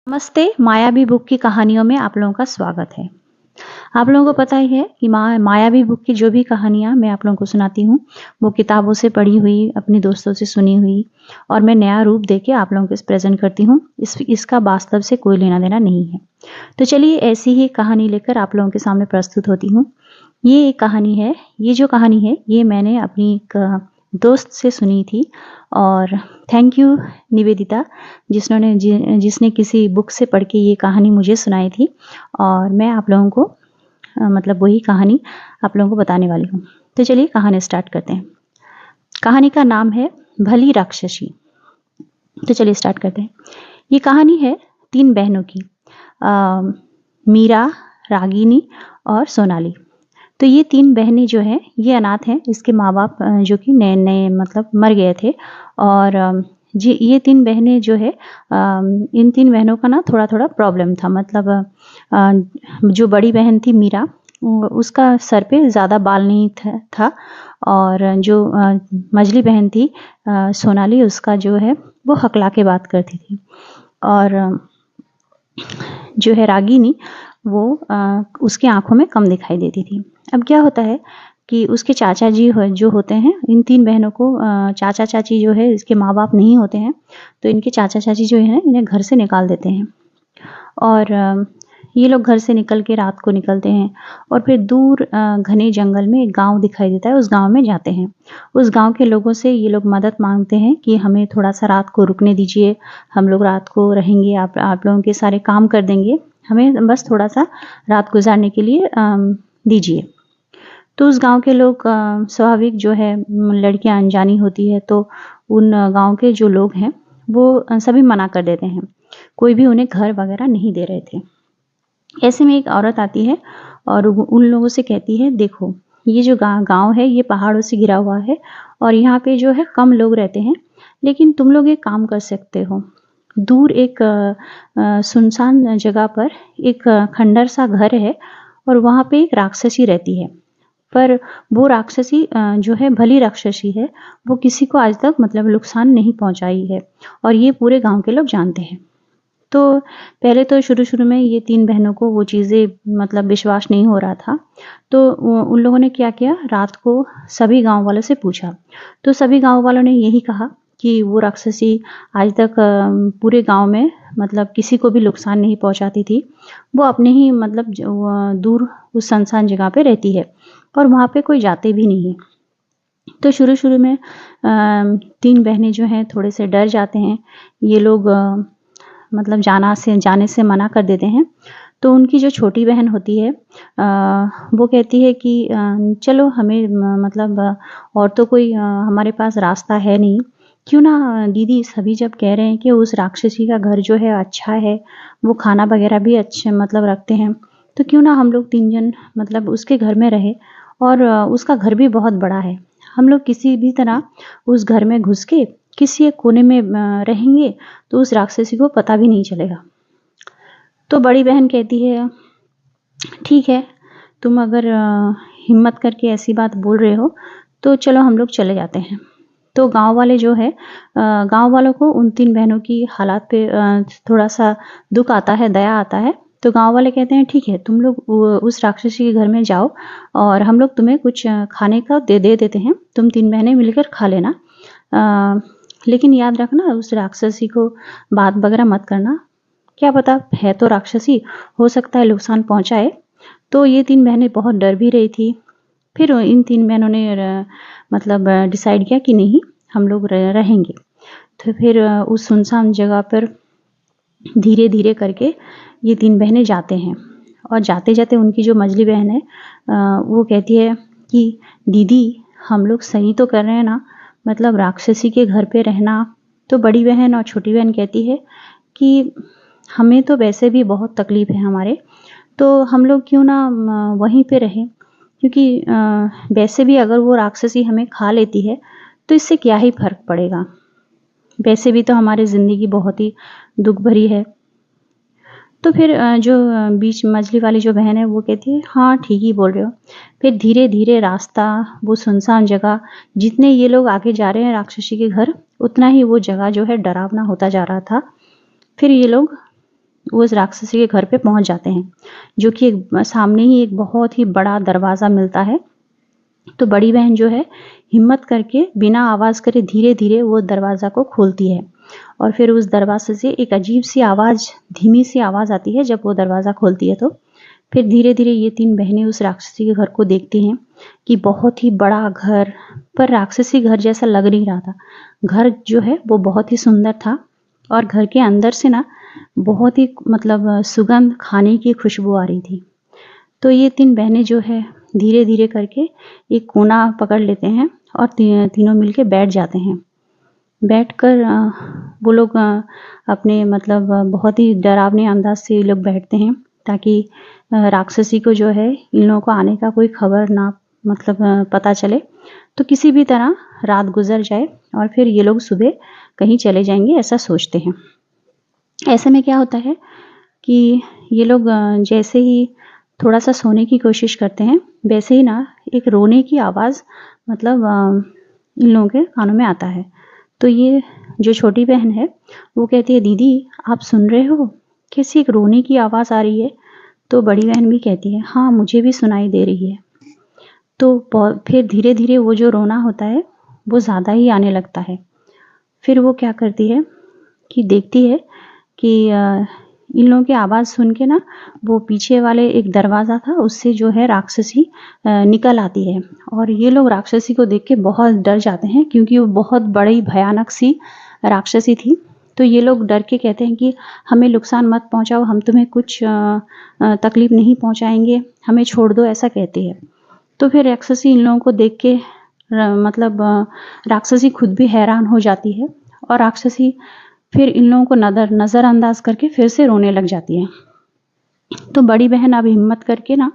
नमस्ते, मायावी बुक की कहानियों में आप लोगों का स्वागत है। आप लोगों को पता ही है कि मायावी बुक की जो भी कहानियाँ मैं आप लोगों को सुनाती हूँ, वो किताबों से पढ़ी हुई, अपने दोस्तों से सुनी हुई और मैं नया रूप देके आप लोगों के प्रेज़ेंट करती हूँ। इसका वास्तव से कोई लेना-देना नहीं है। तो चलिए ऐसी ही कहानी लेकर आप लोगों के सामने प्रस्तुत होती हूँ। ये एक कहानी है, ये जो कहानी है, ये मैंने अपनी एक दोस्त से सुनी थी और थैंक यू निवेदिता जिसने किसी बुक से पढ़ के ये कहानी मुझे सुनाई थी और मैं आप लोगों को मतलब वही कहानी आप लोगों को बताने वाली हूँ। तो चलिए कहानी स्टार्ट करते हैं। कहानी का नाम है भली राक्षसी। तो चलिए स्टार्ट करते हैं। ये कहानी है 3 बहनों की, मीरा, रागिनी और सोनाली। तो ये 3 बहनें जो हैं ये अनाथ हैं। इसके माँ-बाप जो कि नए-नए मतलब मर गए थे और जी ये 3 बहनें जो है इन 3 बहनों का ना थोड़ा-थोड़ा प्रॉब्लम था। मतलब जो बड़ी बहन थी मीरा उसका सर पे ज़्यादा बाल नहीं था और जो मझली बहन थी सोनाली उसका जो है वो हकला के बात करती थी और जो है रागिनी वो उसकी आँखों में कम दिखाई देती थी। अब क्या होता है कि उसके चाचा जी जो होते हैं इन 3 बहनों को चाचा-चाची जो है इसके माँ-बाप नहीं होते हैं, तो इनके चाचा-चाची जो हैं इन्हें घर से निकाल देते हैं और ये लोग घर से निकल के रात को निकलते हैं और फिर दूर घने जंगल में एक गाँव दिखाई देता है, उस गाँव में जाते हैं। उस गाँव के लोगों से ये लोग मदद माँगते हैं कि हमें थोड़ा-सा रात को रुकने दीजिए, हम लोग रात को रहेंगे, आप लोगों के सारे काम कर देंगे, हमें बस थोड़ा-सा रात गुज़ारने के लिए दीजिए। तो उस गाँव के लोग स्वाभाविक जो है लड़कियाँ अनजानी होती है तो उन गाँव के जो लोग हैं वो सभी मना कर देते हैं। कोई भी उन्हें घर वग़ैरह नहीं दे रहे थे। ऐसे में एक औरत आती है और उन लोगों से कहती है, देखो ये जो गाँव है ये पहाड़ों से घिरा हुआ है और यहाँ पे जो है कम लोग रहते हैं, लेकिन तुम लोग एक काम कर सकते हो। दूर एक सुनसान जगह पर एक खंडर सा घर है और वहाँ पे एक राक्षसी रहती है। पर वो राक्षसी जो है भली राक्षसी है, वो किसी को आज तक मतलब नुकसान नहीं पहुँचाई है और ये पूरे गाँव के लोग जानते हैं। तो पहले तो शुरू-शुरू में ये 3 बहनों को वो चीज़ें मतलब विश्वास नहीं हो रहा था। तो उन लोगों ने क्या किया, रात को सभी गाँव वालों से पूछा। तो सभी गाँव वालों ने यही कहा कि वो राक्षसी आज तक पूरे गाँव में मतलब किसी को भी नुकसान नहीं पहुँचाती थी। वो अपने ही मतलब दूर उस सुनसान जगह पे रहती है और वहाँ पे कोई जाते भी नहीं है। तो शुरू-शुरू में 3 बहनें जो हैं थोड़े से डर जाते हैं। ये लोग मतलब जाने से मना कर देते हैं। तो उनकी जो छोटी बहन होती है वो कहती है कि चलो हमें मतलब और तो कोई हमारे पास रास्ता है नहीं, क्यों ना दीदी सभी जब कह रहे हैं कि उस राक्षसी का घर जो है अच्छा है, वो खाना वग़ैरह भी अच्छे मतलब रखते हैं, तो क्यों ना हम लोग 3 जन मतलब उसके घर में रहें और उसका घर भी बहुत बड़ा है। हम लोग किसी भी तरह उस घर में घुस के किसी एक कोने में रहेंगे तो उस राक्षसी को पता भी नहीं चलेगा। तो बड़ी बहन कहती है, ठीक है, तुम अगर हिम्मत करके ऐसी बात बोल रहे हो, तो चलो हम लोग चले जाते हैं। तो गाँव वाले जो है गाँव वालों को उन 3 बहनों की हालात पे थोड़ा-सा दुःख आता है, दया आता है। तो गाँव वाले कहते हैं, ठीक है, तुम लोग उस राक्षसी के घर में जाओ और हम लोग तुम्हें कुछ खाने का दे देते हैं, तुम 3 बहनें मिलकर खा लेना। लेकिन याद रखना उस राक्षसी को बात वगैरह मत करना, क्या पता है तो राक्षसी, हो सकता है नुकसान पहुँचाए। तो ये 3 बहनें बहुत डर भी रही थी। फिर इन 3 बहनों ने मतलब डिसाइड किया कि नहीं हम लोग रहेंगे। तो फिर उस सुनसान जगह पर धीरे-धीरे करके ये 3 बहनें जाते हैं और जाते-जाते उनकी जो मझली बहन है वो कहती है कि दीदी हम लोग सही तो कर रहे हैं ना? मतलब राक्षसी के घर पे रहना। तो बड़ी बहन और छोटी बहन कहती है कि हमें तो वैसे भी बहुत तकलीफ़ है हमारे, तो हम लोग क्यों ना वहीं पे रहें, क्योंकि वैसे भी अगर वो राक्षसी हमें खा लेती है, तो इससे क्या ही फ़र्क पड़ेगा। वैसे भी तो हमारी ज़िंदगी बहुत ही दुःख भरी है। तो फिर जो बीच मझली वाली जो बहन है वो कहती है, हाँ, ठीक ही बोल रहे हो। फिर धीरे-धीरे रास्ता, वो सुनसान जगह, जितने ये लोग आगे जा रहे हैं राक्षसी के घर, उतना ही वो जगह जो है डरावना होता जा रहा था। फिर ये लोग वो उस राक्षसी के घर पे पहुंच जाते हैं, जो कि एक सामने ही एक बहुत ही बड़ा दरवाज़ा मिलता है। तो बड़ी बहन जो है हिम्मत करके बिना आवाज़ करे धीरे धीरे वो दरवाज़ा को खोलती है, और फिर उस दरवाजे से एक अजीब सी आवाज़, धीमी सी आवाज़ आती है जब वो दरवाज़ा खोलती है। तो फिर धीरे धीरे ये तीन बहनें उस राक्षसी के घर को देखती हैं कि बहुत ही बड़ा घर, पर राक्षसी घर जैसा लग नहीं रहा था। घर जो है वो बहुत ही सुंदर था, और घर के अंदर से ना बहुत ही मतलब सुगंध, खाने की खुशबू आ रही थी। तो ये तीन बहनें जो है धीरे धीरे करके एक कोना पकड़ लेते हैं और तीनों मिलके बैठ जाते हैं। बैठकर वो लोग अपने मतलब बहुत ही डरावने अंदाज से ये लोग बैठते हैं, ताकि राक्षसी को जो है इन लोगों को आने का कोई खबर ना मतलब पता चले, तो किसी भी तरह रात गुजर जाए और फिर ये लोग सुबह कहीं चले जाएंगे, ऐसा सोचते हैं। ऐसे में क्या होता है कि ये लोग जैसे ही थोड़ा सा सोने की कोशिश करते हैं, वैसे ही ना एक रोने की आवाज़ मतलब इन लोगों के कानों में आता है। तो ये जो छोटी बहन है वो कहती है, दीदी आप सुन रहे हो, कैसी एक रोने की आवाज़ आ रही है। तो बड़ी बहन भी कहती है, हाँ मुझे भी सुनाई दे रही है। तो फिर धीरे धीरे वो जो रोना होता है वो ज़्यादा ही आने लगता है। फिर वो क्या करती है कि देखती है कि इन लोगों की आवाज़ सुन के ना वो पीछे वाले एक दरवाज़ा था, उससे जो है राक्षसी निकल आती है, और ये लोग राक्षसी को देख के बहुत डर जाते हैं, क्योंकि वो बहुत बड़ी भयानक सी राक्षसी थी। तो ये लोग डर के कहते हैं कि हमें नुकसान मत पहुंचाओ, हम तुम्हें कुछ तकलीफ नहीं पहुंचाएंगे, हमें छोड़ दो, ऐसा कहती है। तो फिर राक्षसी इन लोगों को देख के मतलब राक्षसी खुद भी हैरान हो जाती है, और राक्षसी फिर इन लोगों को नज़रअंदाज करके फिर से रोने लग जाती है। तो बड़ी बहन अब हिम्मत करके ना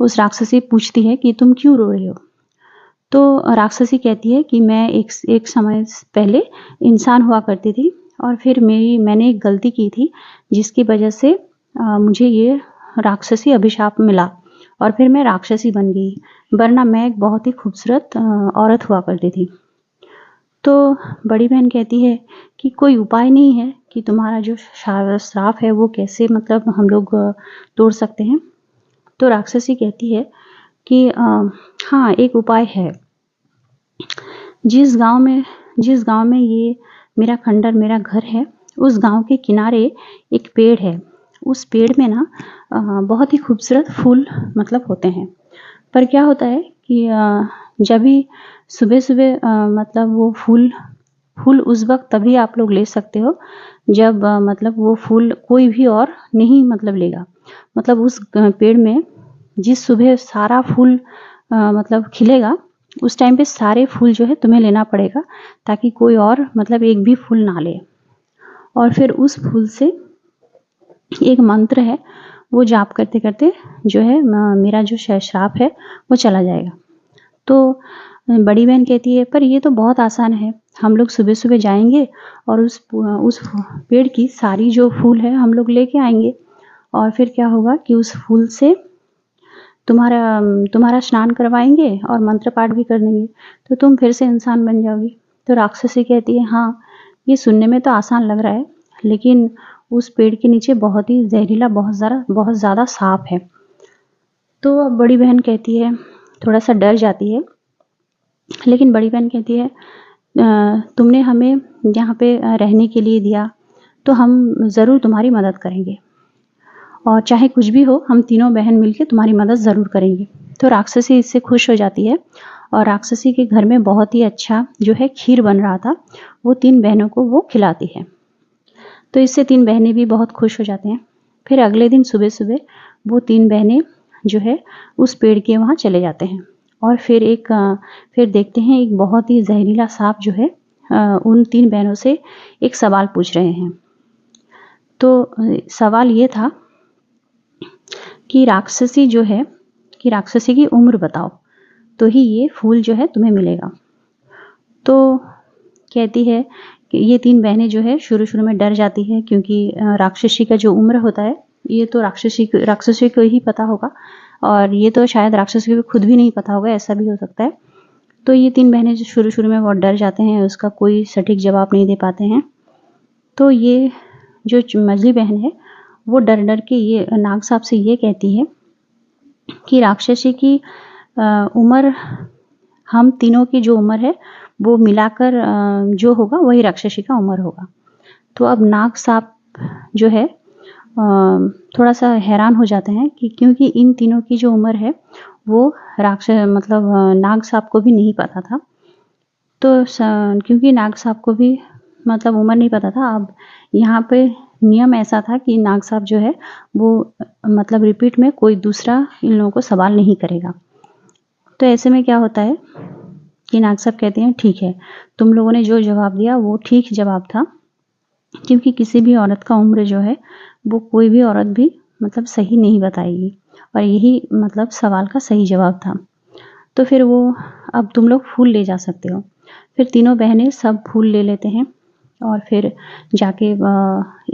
उस राक्षसी पूछती है कि तुम क्यों रो रहे हो। तो राक्षसी कहती है कि मैं एक समय पहले इंसान हुआ करती थी, और फिर मैंने एक गलती की थी जिसकी वजह से मुझे ये राक्षसी अभिशाप मिला, और फिर मैं राक्षसी बन गई, वरना मैं एक बहुत ही खूबसूरत औरत हुआ करती थी। तो बड़ी बहन कहती है कि कोई उपाय नहीं है कि तुम्हारा जो श्राप है वो कैसे मतलब हम लोग तोड़ सकते हैं। तो राक्षसी कहती है कि हाँ एक उपाय है। जिस गांव में ये मेरा खंडर, मेरा घर है, उस गांव के किनारे एक पेड़ है। उस पेड़ में ना बहुत ही खूबसूरत फूल मतलब होते हैं। पर क्या होता है कि जब भी सुबह सुबह मतलब वो फूल उस वक्त तभी आप लोग ले सकते हो जब मतलब वो फूल कोई भी और नहीं मतलब लेगा। मतलब उस पेड़ में जिस सुबह सारा फूल मतलब खिलेगा, उस टाइम पे सारे फूल जो है तुम्हें लेना पड़ेगा, ताकि कोई और मतलब एक भी फूल ना ले। और फिर उस फूल से एक मंत्र है, वो जाप करते करते जो है मेरा जो श्राप है वो चला जाएगा। तो बड़ी बहन कहती है, पर ये तो बहुत आसान है, हम लोग सुबह सुबह जाएंगे और उस पेड़ की सारी जो फूल है हम लोग लेके आएंगे, और फिर क्या होगा कि उस फूल से तुम्हारा स्नान करवाएंगे और मंत्र पाठ भी कर देंगे, तो तुम फिर से इंसान बन जाओगी। तो राक्षसी कहती है, हाँ ये सुनने में तो आसान लग रहा है, लेकिन उस पेड़ के नीचे बहुत ही जहरीला, बहुत ज़्यादा सांप है। तो अब बड़ी बहन कहती है, थोड़ा सा डर जाती है, लेकिन बड़ी बहन कहती है तुमने हमें यहाँ पे रहने के लिए दिया, तो हम ज़रूर तुम्हारी मदद करेंगे, और चाहे कुछ भी हो हम तीनों बहन मिलकर तुम्हारी मदद ज़रूर करेंगे। तो राक्षसी इससे खुश हो जाती है, और राक्षसी के घर में बहुत ही अच्छा जो है खीर बन रहा था, वो तीन बहनों को वो खिलाती है। तो इससे तीन बहनें भी बहुत खुश हो जाते हैं। फिर अगले दिन सुबह सुबह वो तीन बहनें जो है उस पेड़ के वहाँ चले जाते हैं, और फिर देखते हैं एक बहुत ही जहरीला सांप जो है उन तीन बहनों से एक सवाल पूछ रहे हैं। तो सवाल ये था कि राक्षसी की उम्र बताओ, तो ही ये फूल जो है तुम्हें मिलेगा। तो कहती है कि ये तीन बहनें जो है शुरू में डर जाती है, क्योंकि राक्षसी का जो उम्र होता है ये तो राक्षसी को ही पता होगा, और ये तो शायद राक्षसी को खुद भी नहीं पता होगा, ऐसा भी हो सकता है। तो ये तीन बहनें जो शुरू में बहुत डर जाते हैं, उसका कोई सटीक जवाब नहीं दे पाते हैं। तो ये जो मझली बहन है वो डर डर के ये नाग साहब से ये कहती है कि राक्षसी की उम्र, हम तीनों की जो उम्र है वो मिलाकर जो होगा वही राक्षसी का उम्र होगा। तो अब नाग साहब जो है थोड़ा सा हैरान हो जाते हैं कि क्योंकि इन तीनों की जो उम्र है वो मतलब नाग साहब को भी नहीं पता था। तो क्योंकि नाग साहब को भी मतलब उम्र नहीं पता था, अब यहाँ पे नियम ऐसा था कि नाग साहब जो है वो मतलब रिपीट में कोई दूसरा इन लोगों को सवाल नहीं करेगा। तो ऐसे में क्या होता है कि नाग साहब कहते हैं ठीक है, तुम लोगों ने जो जवाब दिया वो ठीक जवाब था, क्योंकि किसी भी औरत का उम्र जो है वो कोई भी औरत भी मतलब सही नहीं बताएगी, और यही मतलब सवाल का सही जवाब था। तो फिर वो, अब तुम लोग फूल ले जा सकते हो। फिर तीनों बहनें सब फूल ले लेते हैं और फिर जाके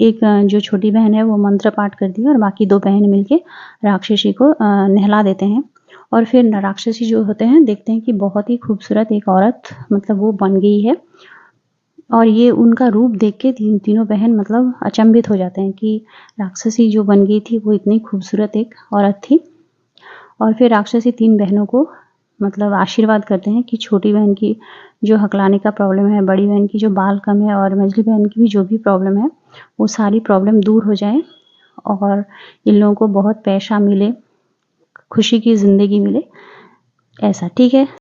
एक जो छोटी बहन है वो मंत्र पाठ करती है और बाकी 2 बहन मिलके राक्षसी को नहला देते हैं। और फिर राक्षसी जो होते हैं देखते हैं कि बहुत ही खूबसूरत एक औरत मतलब वो बन गई है, और ये उनका रूप देख के तीनों बहन मतलब अचंभित हो जाते हैं कि राक्षसी जो बन गई थी वो इतनी खूबसूरत एक औरत थी। और फिर राक्षसी 3 बहनों को मतलब आशीर्वाद करते हैं कि छोटी बहन की जो हकलाने का प्रॉब्लम है, बड़ी बहन की जो बाल कम है और मझली बहन की भी जो भी प्रॉब्लम है वो सारी प्रॉब्लम दूर हो जाए और इन लोगों को बहुत पैसा मिले, खुशी की ज़िंदगी मिले, ऐसा। ठीक है।